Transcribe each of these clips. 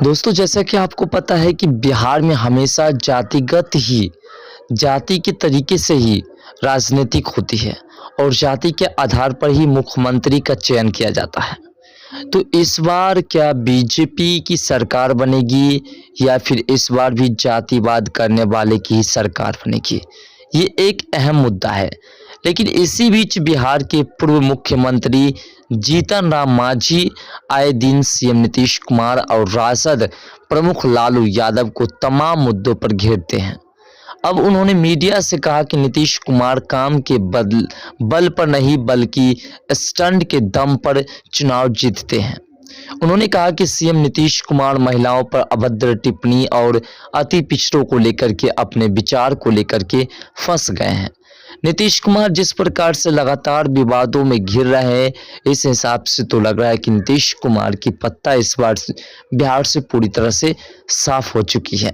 दोस्तों, जैसा कि आपको पता है कि बिहार में हमेशा जाति के तरीके से ही राजनीतिक होती है और जाति के आधार पर ही मुख्यमंत्री का चयन किया जाता है। तो इस बार क्या बीजेपी की सरकार बनेगी या फिर इस बार भी जातिवाद करने वाले की ही सरकार बनेगी? ये एक अहम मुद्दा है। लेकिन इसी बीच बिहार के पूर्व मुख्यमंत्री जीतन राम मांझी आए दिन सीएम नीतीश कुमार और राजद प्रमुख लालू यादव को तमाम मुद्दों पर घेरते हैं। अब उन्होंने मीडिया से कहा कि नीतीश कुमार काम के बल पर नहीं बल्कि स्टंट के दम पर चुनाव जीतते हैं। उन्होंने कहा कि सीएम नीतीश कुमार महिलाओं पर अभद्र टिप्पणी और अति पिछड़ों को लेकर के अपने विचार को लेकर के फंस गए हैं। नीतीश कुमार जिस प्रकार से लगातार विवादों में घिर रहे हैं, इस हिसाब से तो लग रहा है कि नीतीश कुमार की पत्ता इस बार बिहार से पूरी तरह से साफ हो चुकी है।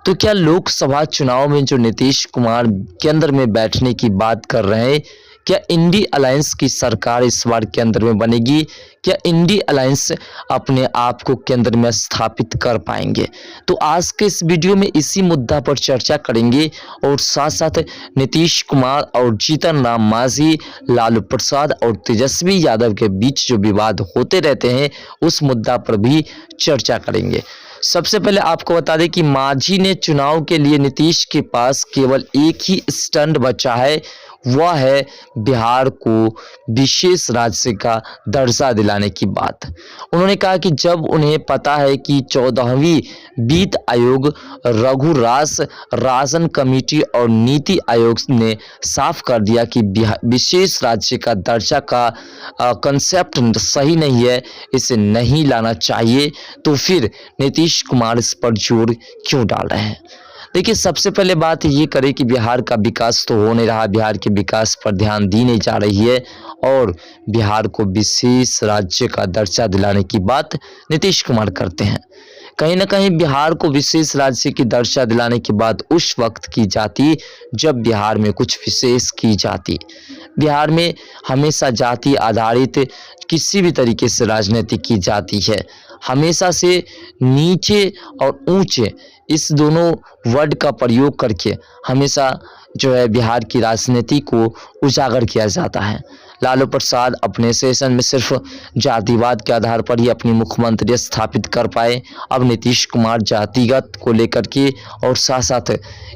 तो क्या लोकसभा चुनाव में जो नीतीश कुमार केंद्र में बैठने की बात कर रहे हैं, क्या इंडी अलायंस की सरकार इस बार केंद्र में बनेगी? क्या इंडी अलायंस अपने आप को केंद्र में स्थापित कर पाएंगे? तो आज के इस वीडियो में इसी मुद्दा पर चर्चा करेंगे और साथ साथ नीतीश कुमार और जीतन राम मांझी, लालू प्रसाद और तेजस्वी यादव के बीच जो विवाद होते रहते हैं उस मुद्दा पर भी चर्चा करेंगे। सबसे पहले आपको बता दें कि मांझी ने चुनाव के लिए नीतीश के पास केवल एक ही स्टंट बचा है, वह है बिहार को विशेष राज्य का दर्जा दिलाने की बात। उन्होंने कहा कि जब उन्हें पता है कि 14वीं वित्त आयोग, रघुराज राजन कमेटी और नीति आयोग ने साफ कर दिया कि विशेष राज्य का दर्जा का कंसेप्ट सही नहीं है, इसे नहीं लाना चाहिए, तो फिर नीतीश कुमार इस पर जोर क्यों डाल रहे हैं? देखिए, सबसे पहले बात ये करें कि बिहार का विकास तो हो नहीं रहा, बिहार के विकास पर ध्यान दी नहीं जा रही है और बिहार को विशेष राज्य का दर्जा दिलाने की बात नीतीश कुमार करते हैं। कहीं ना कहीं बिहार को विशेष राज्य की दर्जा दिलाने की बात उस वक्त की जाती जब बिहार में कुछ विशेष की जाती। बिहार में हमेशा जाति आधारित किसी भी तरीके से राजनीति की जाती है। हमेशा से नीचे और ऊंचे इस दोनों वर्ड का प्रयोग करके हमेशा जो है बिहार की राजनीति को उजागर किया जाता है। लालू प्रसाद अपने सेशन में सिर्फ जातिवाद के आधार पर ही अपनी मुख्यमंत्री स्थापित कर पाए। अब नीतीश कुमार जातिगत को लेकर के और साथ साथ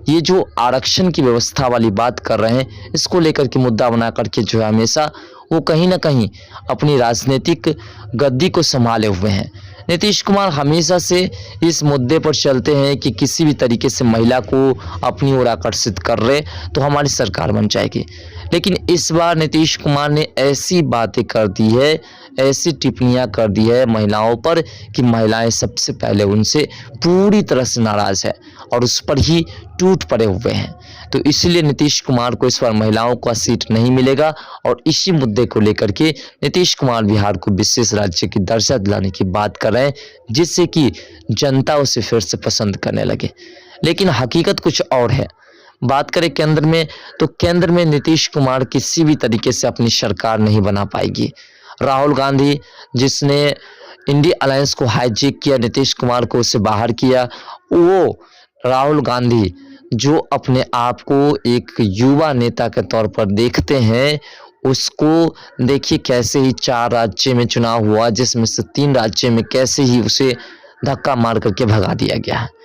ये जो आरक्षण की व्यवस्था वाली बात कर रहे हैं, इसको लेकर के मुद्दा बना करके जो है हमेशा वो कहीं ना कहीं अपनी राजनीतिक गद्दी को संभाले हुए हैं। नीतीश कुमार हमेशा से इस मुद्दे पर चलते हैं कि किसी भी तरीके से महिला को अपनी ओर आकर्षित कर रहे तो हमारी सरकार बन जाएगी। लेकिन इस बार नीतीश कुमार ने ऐसी बातें कर दी है, ऐसी टिप्पणियां कर दी है महिलाओं पर कि महिलाएं सबसे पहले उनसे पूरी तरह से नाराज है और उस पर ही टूट पड़े हुए हैं। तो इसलिए नीतीश कुमार को इस बार महिलाओं का सीट नहीं मिलेगा और इसी मुद्दे को लेकर के नीतीश कुमार बिहार को विशेष राज्य की दर्जा दिलाने की बात कर रहे हैं, जिससे कि जनता उसे फिर से पसंद करने लगे। लेकिन हकीकत कुछ और है। बात करें केंद्र में, तो केंद्र में नीतीश कुमार किसी भी तरीके से अपनी सरकार नहीं बना पाएगी। राहुल गांधी जिसने इंडी अलायंस को हाईजैक किया, नीतीश कुमार को उससे बाहर किया, वो राहुल गांधी जो अपने आप को एक युवा नेता के तौर पर देखते हैं, उसको देखिए कैसे ही 4 राज्य में चुनाव हुआ, जिसमें से 3 राज्य में कैसे ही उसे धक्का मार करके भगा दिया गया है।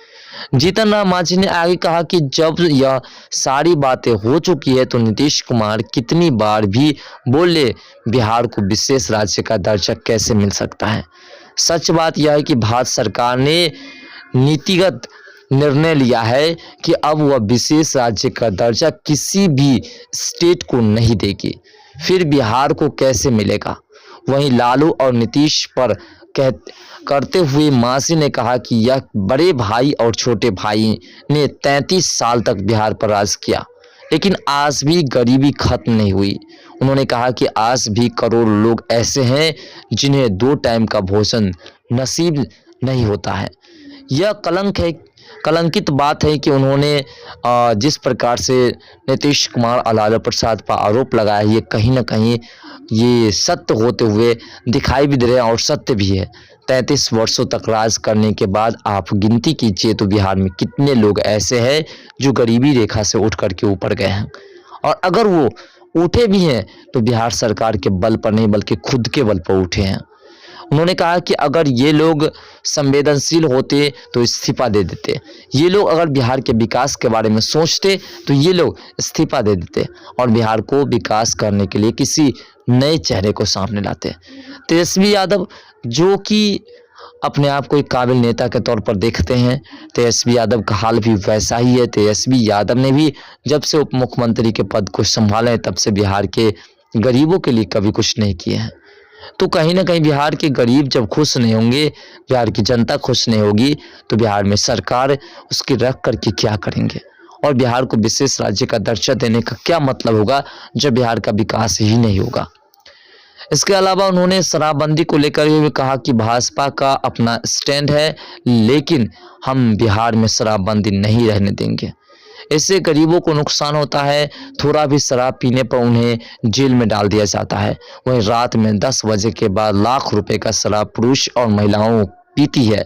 जीतन राम मांझी ने आगे कहा कि जब यह सारी बातें हो चुकी है तो नीतीश कुमार कितनी बार भी बोले बिहार को विशेष राज्य का दर्जा कैसे मिल सकता है। सच बात यह है कि भारत सरकार ने नीतिगत निर्णय लिया है कि अब वह विशेष राज्य का दर्जा किसी भी स्टेट को नहीं देगी, फिर बिहार को कैसे मिलेगा? वहीं लालू और नीतीश पर करते हुए मांझी ने कहा कि यह बड़े भाई और छोटे भाई ने 33 साल तक बिहार पर राज किया, लेकिन आज भी गरीबी खत्म नहीं हुई। उन्होंने कहा कि आज भी करोड़ों लोग ऐसे हैं जिन्हें 2 टाइम का भोजन नसीब नहीं होता है। यह कलंकित बात है कि उन्होंने जिस प्रकार से नीतीश कुमार और लालू प्रसाद पर आरोप लगाया, ये कहीं ना कहीं ये सत्य होते हुए दिखाई भी दे रहे हैं और सत्य भी है। 33 वर्षों तक राज करने के बाद आप गिनती कीजिए तो बिहार में कितने लोग ऐसे हैं जो गरीबी रेखा से उठ करके ऊपर गए हैं। और अगर वो उठे भी हैं तो बिहार सरकार के बल पर नहीं बल्कि खुद के बल पर उठे हैं। उन्होंने कहा कि अगर ये लोग संवेदनशील होते तो इस्तीफा दे देते, ये लोग अगर बिहार के विकास के बारे में सोचते तो ये लोग इस्तीफा दे देते और बिहार को विकास करने के लिए किसी नए चेहरे को सामने लाते। तेजस्वी यादव जो कि अपने आप को एक काबिल नेता के तौर पर देखते हैं, तेजस्वी यादव का हाल भी वैसा ही है। तेजस्वी यादव ने भी जब से उप मुख्यमंत्री के पद को संभाले तब से बिहार के गरीबों के लिए कभी कुछ नहीं किए हैं। तो कहीं ना कहीं बिहार के गरीब जब खुश नहीं होंगे, बिहार की जनता खुश नहीं होगी तो बिहार में सरकार उसकी रख करके क्या करेंगे और बिहार को विशेष राज्य का दर्जा देने का क्या मतलब होगा जब बिहार का विकास ही नहीं होगा। इसके अलावा उन्होंने शराबबंदी को लेकर भी कहा कि भाजपा का अपना स्टैंड है, लेकिन हम बिहार में शराबबंदी नहीं रहने देंगे। इससे गरीबों को नुकसान होता है। थोड़ा भी शराब पीने पर उन्हें जेल में डाल दिया जाता है। वहीं रात में 10 बजे के बाद लाख रुपए का शराब पुरुष और महिलाओं पीती है,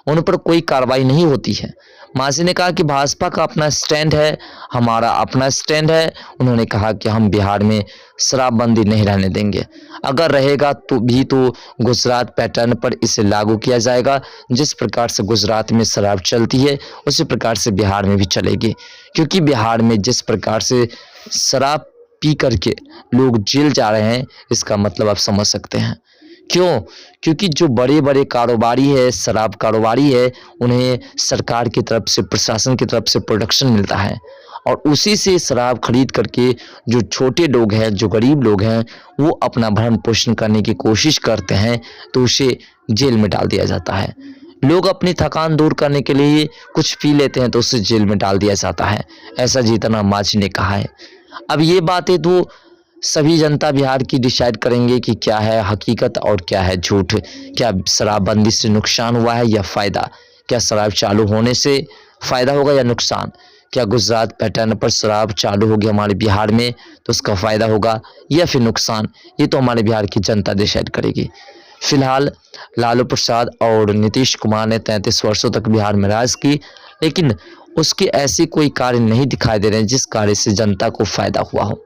उन पर कोई कार्रवाई नहीं होती है। मांझी ने कहा कि भाजपा का अपना स्टैंड है, हमारा अपना स्टैंड है। उन्होंने कहा कि हम बिहार में शराबबंदी नहीं रहने देंगे, अगर रहेगा तो गुजरात पैटर्न पर इसे लागू किया जाएगा। जिस प्रकार से गुजरात में शराब चलती है उसी प्रकार से बिहार में भी चलेगी, क्योंकि बिहार में जिस प्रकार से शराब पी करके लोग जेल जा रहे हैं इसका मतलब आप समझ सकते हैं। क्यों? क्योंकि जो बड़े बड़े कारोबारी है, शराब कारोबारी है, उन्हें सरकार की तरफ से, प्रशासन की तरफ से प्रोडक्शन मिलता है और उसी से शराब खरीद करके जो छोटे लोग हैं, जो गरीब लोग हैं, वो अपना भरण पोषण करने की कोशिश करते हैं तो उसे जेल में डाल दिया जाता है। लोग अपनी थकान दूर करने के लिए कुछ पी लेते हैं तो उसे जेल में डाल दिया जाता है, ऐसा जीतन राम मांझी ने कहा है। अब ये बातें तो सभी जनता बिहार की डिसाइड करेंगे कि क्या है हकीकत और क्या है झूठ। क्या शराबबंदी से नुकसान हुआ है या फ़ायदा? क्या शराब चालू होने से फ़ायदा होगा या नुकसान? क्या गुजरात पैटर्न पर शराब चालू होगी हमारे बिहार में तो उसका फ़ायदा होगा या फिर नुकसान? ये तो हमारे बिहार की जनता डिसाइड करेगी। फिलहाल लालू प्रसाद और नीतीश कुमार ने 33 वर्षों तक बिहार में राज की, लेकिन उसके ऐसे कोई कार्य नहीं दिखाई दे रहे हैं जिस कार्य से जनता को फ़ायदा हुआ हो।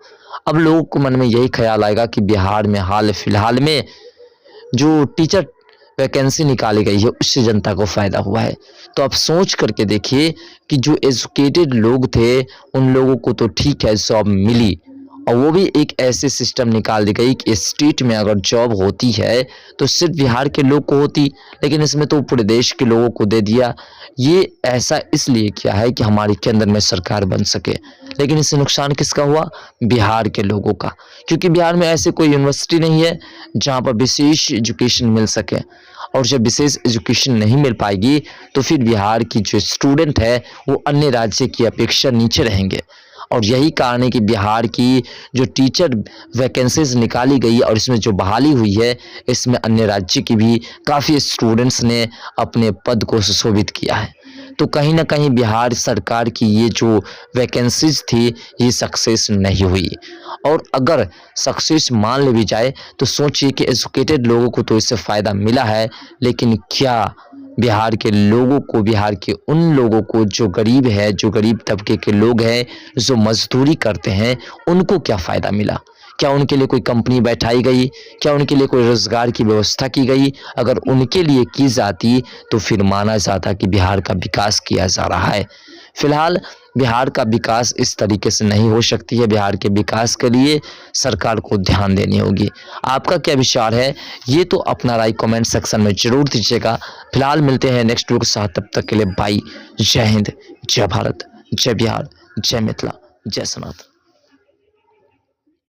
अब लोगों को मन में यही ख्याल आएगा कि बिहार में हाल फिलहाल में जो टीचर वैकेंसी निकाली गई है उससे जनता को फ़ायदा हुआ है। तो आप सोच करके देखिए कि जो एजुकेटेड लोग थे उन लोगों को तो ठीक है जॉब मिली, और वो भी एक ऐसे सिस्टम निकाल दी गई कि स्टेट में अगर जॉब होती है तो सिर्फ बिहार के लोग को होती, लेकिन इसमें तो पूरे देश के लोगों को दे दिया। ये ऐसा इसलिए किया है कि हमारे केंद्र में सरकार बन सके, लेकिन इससे नुकसान किसका हुआ? बिहार के लोगों का, क्योंकि बिहार में ऐसे कोई यूनिवर्सिटी नहीं है जहाँ पर विशेष एजुकेशन मिल सके, और जब विशेष एजुकेशन नहीं मिल पाएगी तो फिर बिहार की जो स्टूडेंट है वो अन्य राज्य की अपेक्षा नीचे रहेंगे। और यही कारण है कि बिहार की जो टीचर वैकेंसीज निकाली गई और इसमें जो बहाली हुई है इसमें अन्य राज्य की भी काफ़ी स्टूडेंट्स ने अपने पद को सुशोभित किया है। तो कहीं ना कहीं बिहार सरकार की ये जो वैकेंसीज थी ये सक्सेस नहीं हुई, और अगर सक्सेस मान ली भी जाए तो सोचिए कि एजुकेटेड लोगों को तो इससे फ़ायदा मिला है, लेकिन क्या बिहार के लोगों को, बिहार के उन लोगों को जो गरीब है, जो गरीब तबके के लोग हैं, जो मजदूरी करते हैं, उनको क्या फ़ायदा मिला? क्या उनके लिए कोई कंपनी बैठाई गई? क्या उनके लिए कोई रोज़गार की व्यवस्था की गई? अगर उनके लिए की जाती तो फिर माना जाता कि बिहार का विकास किया जा रहा है। फिलहाल बिहार का विकास इस तरीके से नहीं हो सकती है। बिहार के विकास के लिए सरकार को ध्यान देनी होगी। आपका क्या विचार है ये तो अपना राय कमेंट सेक्शन में जरूर दीजिएगा। फिलहाल मिलते हैं नेक्स्ट वीडियो के साथ, तब तक के लिए बाय। जय हिंद, जय भारत, जय बिहार, जय मिथिला, जय सनातन।